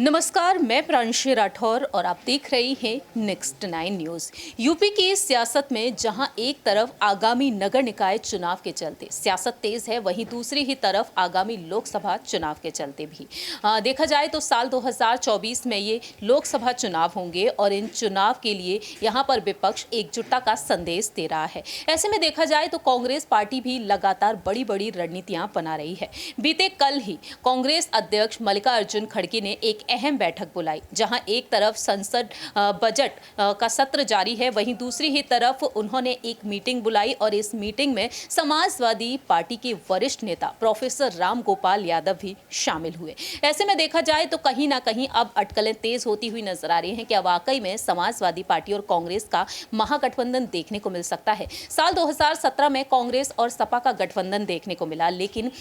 नमस्कार, मैं प्रांशी राठौर और आप देख रहे हैं नेक्स्ट 9 न्यूज। यूपी की सियासत में जहां एक तरफ आगामी नगर निकाय चुनाव के चलते सियासत तेज है, वहीं दूसरी ही तरफ आगामी लोकसभा चुनाव के चलते भी देखा जाए तो साल 2024 में ये लोकसभा चुनाव होंगे और इन चुनाव के लिए यहां पर विपक्ष एकजुटता का संदेश दे रहा है। ऐसे में देखा जाए तो कांग्रेस पार्टी भी लगातार बड़ी बड़ी रणनीतियां बना रही है। बीते कल ही कांग्रेस अध्यक्ष मल्लिकार्जुन खड़गे ने एक अहम बैठक बुलाई, जहां एक तरफ संसद बजट का सत्र जारी है, वहीं दूसरी ही तरफ उन्होंने एक मीटिंग बुलाई और इस मीटिंग में समाजवादी पार्टी के वरिष्ठ नेता प्रोफेसर राम गोपाल यादव भी शामिल हुए। ऐसे में देखा जाए तो कहीं ना कहीं अब अटकलें तेज होती हुई नजर आ रही हैं कि वाकई में समाजवादी पार्टी और कांग्रेस का महागठबंधन देखने को मिल सकता है। साल 2017 में कांग्रेस और सपा का गठबंधन देखने को मिला, लेकिन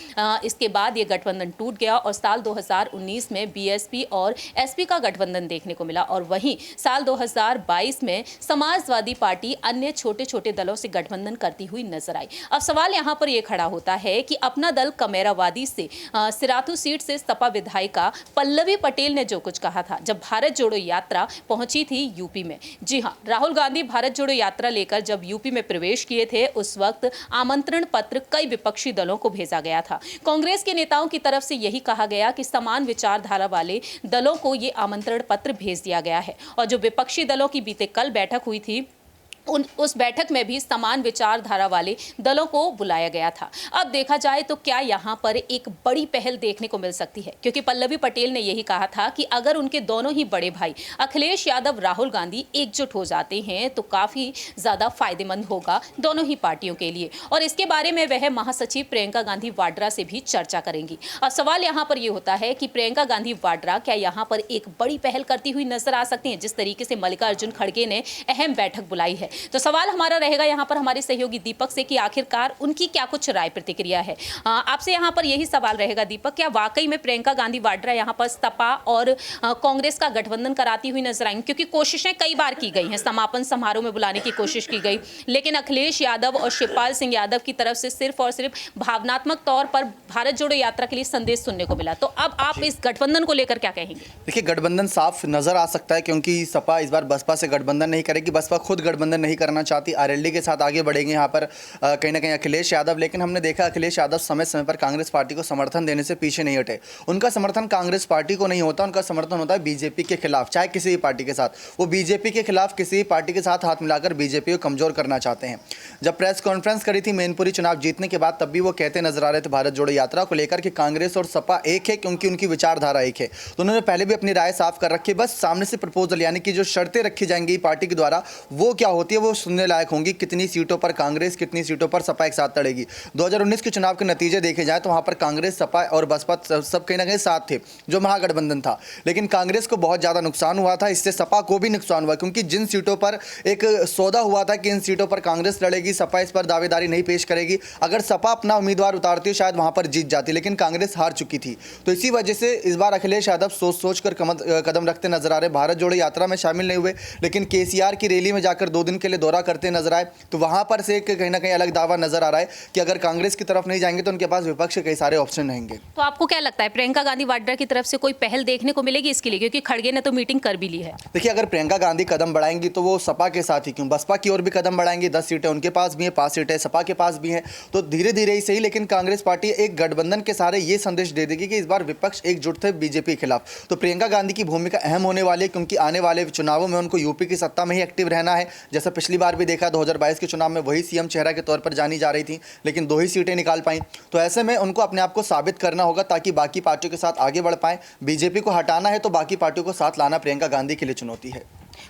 इसके बाद ये गठबंधन टूट गया और साल 2019 में बीएसपी और एसपी का गठबंधन देखने को मिला और वहीं साल 2022 में समाजवादी पार्टी अन्य छोटे छोटे दलों से गठबंधन करती हुई नजर आई। अब सवाल यहां पर यह खड़ा होता है कि अपना दल कमेरावादी से सिराथू सीट से सपा विधायिका पल्लवी पटेल ने जो कुछ कहा था जब भारत जोड़ो यात्रा पहुंची थी यूपी में। जी हां, राहुल गांधी भारत जोड़ो यात्रा लेकर जब यूपी में प्रवेश किए थे, उस वक्त आमंत्रण पत्र कई विपक्षी दलों को भेजा गया था। कांग्रेस के नेताओं की तरफ से यही कहा गया कि समान विचारधारा वाले दलों को ये आमंत्रण पत्र भेज दिया गया है और जो विपक्षी दलों की बीते कल बैठक हुई थी उस बैठक में भी समान विचारधारा वाले दलों को बुलाया गया था। अब देखा जाए तो क्या यहाँ पर एक बड़ी पहल देखने को मिल सकती है, क्योंकि पल्लवी पटेल ने यही कहा था कि अगर उनके दोनों ही बड़े भाई अखिलेश यादव राहुल गांधी एकजुट हो जाते हैं तो काफी ज्यादा फायदेमंद होगा दोनों ही पार्टियों के लिए और इसके बारे में वह महासचिव प्रियंका गांधी वाड्रा से भी चर्चा करेंगी। अब सवाल यहाँ पर यह होता है कि प्रियंका गांधी वाड्रा क्या यहाँ पर एक बड़ी पहल करती हुई नजर आ सकती है, जिस तरीके से मल्लिकार्जुन खड़गे ने अहम बैठक बुलाई है। तो सवाल हमारा रहेगा यहाँ पर हमारे सहयोगी दीपक से कि आखिरकार उनकी क्या कुछ राय प्रतिक्रिया है। आपसे यहाँ पर यही सवाल रहेगा दीपक, क्या वाकई में प्रियंका गांधी वाड्रा यहाँ पर सपा और कांग्रेस का गठबंधन कराती हुई नजर आएंगी? क्योंकि कोशिशें कई बार की गई हैं, समापन समारोह में बुलाने की कोशिश की गई, लेकिन अखिलेश यादव और शिवपाल सिंह यादव की तरफ से सिर्फ और सिर्फ भावनात्मक तौर पर भारत जोड़ो यात्रा के लिए संदेश सुनने को मिला। तो अब आप इस गठबंधन को लेकर क्या कहेंगे? देखिए, गठबंधन साफ नजर आ सकता है क्योंकि सपा इस बार बसपा से गठबंधन नहीं करेगी। बसपा खुद गठबंधन नहीं करना चाहती, आरएलडी के साथ आगे बढ़ेंगे यहाँ पर कहीं ना कहीं अखिलेश यादव। लेकिन हमने देखा अखिलेश यादव समय समय पर कांग्रेस पार्टी को समर्थन देने से पीछे नहीं हटे। उनका समर्थन कांग्रेस पार्टी को नहीं होता, उनका समर्थन होता है बीजेपी के खिलाफ, चाहे किसी भी पार्टी के साथ। वो बीजेपी के खिलाफ किसी भी पार्टी के साथ हाथ मिलाकर बीजेपी को कमजोर करना चाहते हैं। जब प्रेस कॉन्फ्रेंस करी थी मैनपुरी चुनाव जीतने के बाद, तब भी वो कहते नजर आ रहे थे भारत जोड़ो यात्रा को लेकर कि कांग्रेस और सपा एक है क्योंकि उनकी विचारधारा एक है। तो उन्होंने पहले भी अपनी राय साफ कर रखी, बस सामने से प्रपोजल यानी कि जो शर्तें रखी जाएंगी पार्टी के द्वारा वो क्या होती है वो सुनने लायक होंगी। कितनी सीटों पर कांग्रेस, कितनी सीटों पर सपा एक साथ लड़ेगी। 2019 के चुनाव के नतीजे देखे जाए तो वहां पर कांग्रेस, सपा और बसपा सब कहीं ना कहीं साथ थे, जो महागठबंधन था। लेकिन कांग्रेस को बहुत ज्यादा नुकसान हुआ था, इससे सपा को भी नुकसान हुआ क्योंकि जिन सीटों पर एक सौदा हुआ था कि इन सीटों पर कांग्रेस लड़ेगी, सपा इस पर दावेदारी नहीं पेश करेगी, अगर सपा अपना उम्मीदवार उतारती है शायद वहां पर जीत जाती, लेकिन कांग्रेस हार चुकी थी। तो इसी वजह से इस बार अखिलेश यादव सोच कर कदम रखते नजर आ रहे। भारत जोड़ो यात्रा में शामिल नहीं हुए, लेकिन केसीआर की रैली में जाकर 2 दिन के लिए दौरा करते नजर आए। तो वहां पर से कहीं ना कहीं अलग दावा नजर आ रहा है कि अगर कांग्रेस की तरफ नहीं जाएंगे तो उनके पास विपक्ष के कई सारे ऑप्शन रहेंगे। तो आपको क्या लगता है प्रियंका गांधी वाड्रा की तरफ से कोई पहल देखने को मिलेगी इसके लिए, क्योंकि खड़गे ने तो मीटिंग कर भी ली है? देखिए, अगर प्रियंका गांधी कदम बढ़ाएंगी तो वो सपा के साथ ही क्यों, बसपा की ओर भी कदम बढ़ाएंगी। 10 सीटें उनके पास भी हैं, 5 सीटें सपा के पास भी हैं, तो धीरे धीरे ही सही, लेकिन कांग्रेस पार्टी एक गठबंधन के सहारे ये संदेश दे देगी कि इस बार विपक्ष एकजुट थे बीजेपी के खिलाफ। तो प्रियंका गांधी की भूमिका अहम होने वाली है क्योंकि आने वाले चुनावों में उनको यूपी की सत्ता में ही एक्टिव रहना है। जैसा पिछली बार भी देखा, 2022 के चुनाव में वही सीएम चेहरा के तौर पर जानी जा रही थी, लेकिन 2 ही सीटें निकाल पाई। तो ऐसे में उनको अपने आप को साबित करना होगा ताकि बाकी पार्टियों के साथ आगे बढ़ पाएं। बीजेपी को हटाना है तो बाकी पार्टियों को साथ लाना प्रियंका गांधी के लिए चुनौती है।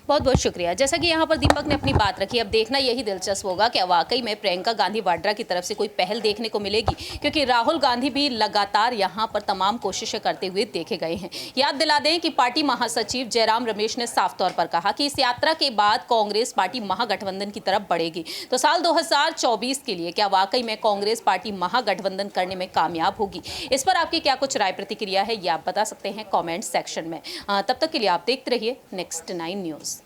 बहुत बहुत शुक्रिया। जैसा कि यहाँ पर दीपक ने अपनी बात रखी, अब देखना यही दिलचस्प होगा कि वाकई में प्रियंका गांधी वाड्रा की तरफ से कोई पहल देखने को मिलेगी, क्योंकि राहुल गांधी भी लगातार यहाँ पर तमाम कोशिशें करते हुए देखे गए हैं। याद दिला दें कि पार्टी महासचिव जयराम रमेश ने साफ तौर पर कहा कि इस यात्रा के बाद कांग्रेस पार्टी महागठबंधन की तरफ बढ़ेगी। तो साल 2024 के लिए क्या वाकई में कांग्रेस पार्टी महागठबंधन करने में कामयाब होगी? इस पर आपकी क्या कुछ राय प्रतिक्रिया है, ये आप बता सकते हैं कॉमेंट सेक्शन में। तब तक के लिए आप देखते रहिए नेक्स्ट 9 न्यूज़।